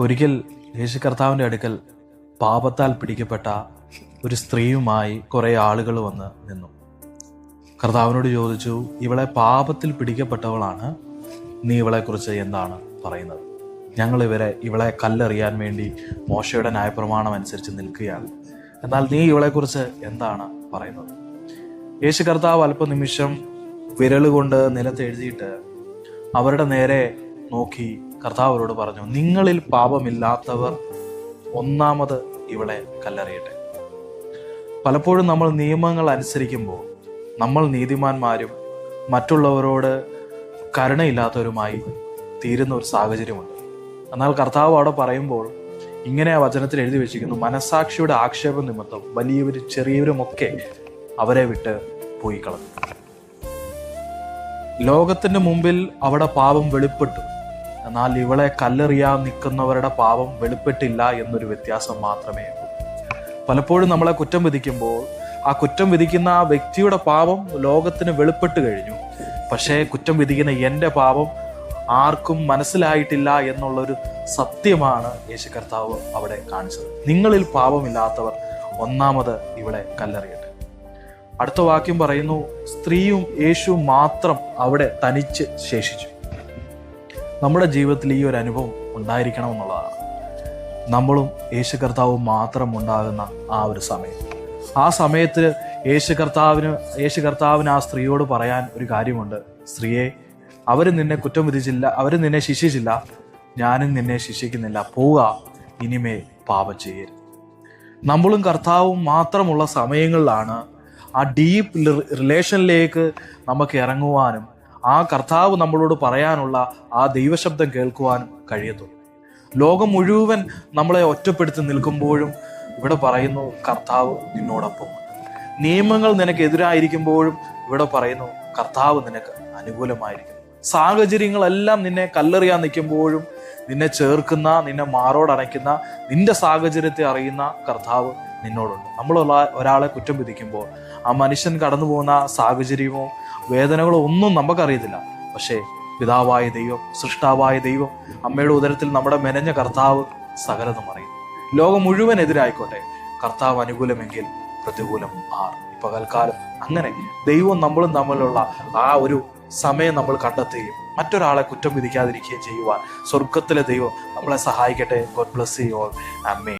ഒരിക്കൽ യേശു കർത്താവിൻ്റെ അടുക്കൽ പാപത്താൽ പിടിക്കപ്പെട്ട ഒരു സ്ത്രീയുമായി കുറേ ആളുകൾ വന്ന് നിന്നു. കർത്താവിനോട് ചോദിച്ചു, ഇവളെ പാപത്തിൽ പിടിക്കപ്പെട്ടവളാണ്, നീ ഇവളെക്കുറിച്ച് എന്താണ് പറയുന്നത്? ഞങ്ങൾ ഇവളെ കല്ലെറിയാൻ വേണ്ടി മോശയുടെ ന്യായപ്രമാണം അനുസരിച്ച് നിൽക്കുകയാണ്, എന്നാൽ നീ ഇവളെക്കുറിച്ച് എന്താണ് പറയുന്നത്? യേശു കർത്താവ് അല്പനിമിഷം വിരലുകൊണ്ട് നിലത്തെഴുതിയിട്ട് അവരുടെ നേരെ നോക്കി കർത്താവ് അവരോട് പറഞ്ഞു, നിങ്ങളിൽ പാപമില്ലാത്തവർ ഒന്നാമത് ഇവളെ കല്ലെറിയട്ടെ. പലപ്പോഴും നമ്മൾ നിയമങ്ങൾ അനുസരിക്കുമ്പോൾ നമ്മൾ നീതിമാന്മാരും മറ്റുള്ളവരോട് കരുണയില്ലാത്തവരുമായി തീരുന്ന ഒരു സാഹചര്യമുണ്ട്. എന്നാൽ കർത്താവ് അവിടെ പറയുമ്പോൾ ഇങ്ങനെ ആ വചനത്തിൽ എഴുതി വെച്ചിരിക്കുന്നു, മനസാക്ഷിയുടെ ആക്ഷേപ നിമിത്തം വലിയവരും ചെറിയവരുമൊക്കെ അവരെ വിട്ട് പോയി കളഞ്ഞു. ലോകത്തിന്റെ മുമ്പിൽ അവിടെ പാപം വെളിപ്പെട്ടു, എന്നാൽ ഇവളെ കല്ലെറിയാൻ നിൽക്കുന്നവരുടെ പാപം വെളിപ്പെട്ടില്ല എന്നൊരു വ്യത്യാസം മാത്രമേ ഉള്ളൂ. പലപ്പോഴും നമ്മളെ കുറ്റം വിധിക്കുമ്പോൾ ആ കുറ്റം വിധിക്കുന്ന ആ വ്യക്തിയുടെ പാപം ലോകത്തിന് വെളിപ്പെട്ട് കഴിഞ്ഞു, പക്ഷേ കുറ്റം വിധിക്കുന്ന എൻ്റെ പാപം ആർക്കും മനസ്സിലായിട്ടില്ല എന്നുള്ളൊരു സത്യമാണ് യേശു കർത്താവ് അവിടെ കാണിച്ചത്. നിങ്ങളിൽ പാപമില്ലാത്തവർ ഒന്നാമത് ഇവളെ കല്ലെറിയട്ടെ. അടുത്ത വാക്യം പറയുന്നു, സ്ത്രീയും യേശുവും മാത്രം അവിടെ തനിച്ച് ശേഷിച്ചു. നമ്മുടെ ജീവിതത്തിൽ ഈ ഒരു അനുഭവം ഉണ്ടായിരിക്കണം എന്നുള്ളതാണ്. നമ്മളും യേശു കർത്താവും മാത്രം ഉണ്ടാകുന്ന ആ ഒരു സമയം, ആ സമയത്ത് യേശു കർത്താവിന് ആ സ്ത്രീയോട് പറയാൻ ഒരു കാര്യമുണ്ട്. സ്ത്രീയെ, അവർ നിന്നെ കുറ്റം വിധിച്ചില്ല, അവർ നിന്നെ ശിക്ഷിച്ചില്ല, ഞാനും നിന്നെ ശിക്ഷിക്കുന്നില്ല, പോവുക, ഇനിമേ പാപം ചെയ്യരുത്. നമ്മളും കർത്താവും മാത്രമുള്ള സമയങ്ങളിലാണ് ആ ഡീപ്പ് റിലേഷനിലേക്ക് നമുക്ക് ഇറങ്ങുവാനും ആ കർത്താവ് നമ്മളോട് പറയാനുള്ള ആ ദൈവശബ്ദം കേൾക്കുവാനും കഴിയത്തുള്ളൂ. ലോകം മുഴുവൻ നമ്മളെ ഒറ്റപ്പെടുത്തി നിൽക്കുമ്പോഴും ഇവിടെ പറയുന്നു, കർത്താവ് നിന്നോടൊപ്പം. നിയമങ്ങൾ നിനക്ക് എതിരായിരിക്കുമ്പോഴും ഇവിടെ പറയുന്നു, കർത്താവ് നിനക്ക് അനുകൂലമായിരിക്കും. സാഹചര്യങ്ങളെല്ലാം നിന്നെ കല്ലെറിയാൻ നിൽക്കുമ്പോഴും നിന്നെ ചേർക്കുന്ന, നിന്നെ മാറോടണയ്ക്കുന്ന, നിന്റെ സാഹചര്യത്തെ അറിയുന്ന കർത്താവ് നിന്നോടുണ്ട്. നമ്മൾ ഒരാളെ കുറ്റം വിധിക്കുമ്പോൾ ആ മനുഷ്യൻ കടന്നു പോകുന്ന സാഹചര്യമോ വേദനകളോ ഒന്നും നമുക്കറിയത്തില്ല, പക്ഷേ പിതാവായ ദൈവം, സൃഷ്ടാവായ ദൈവം, അമ്മയുടെ ഉദരത്തിൽ നമ്മുടെ മെനഞ്ഞ കർത്താവ് സകലതും അറിയുന്നു. ലോകം മുഴുവൻ എതിരായിക്കോട്ടെ, കർത്താവ് അനുകൂലമെങ്കിൽ പ്രതികൂലം ആർ. പകൽക്കാലം അങ്ങനെ ദൈവം നമ്മളും തമ്മിലുള്ള ആ ഒരു സമയം നമ്മൾ കണ്ടെത്തുകയും മറ്റൊരാളെ കുറ്റം വിധിക്കാതിരിക്കുകയും ചെയ്യുവാൻ സ്വർഗത്തിലെ ദൈവം നമ്മളെ സഹായിക്കട്ടെ. God bless you all. Amen.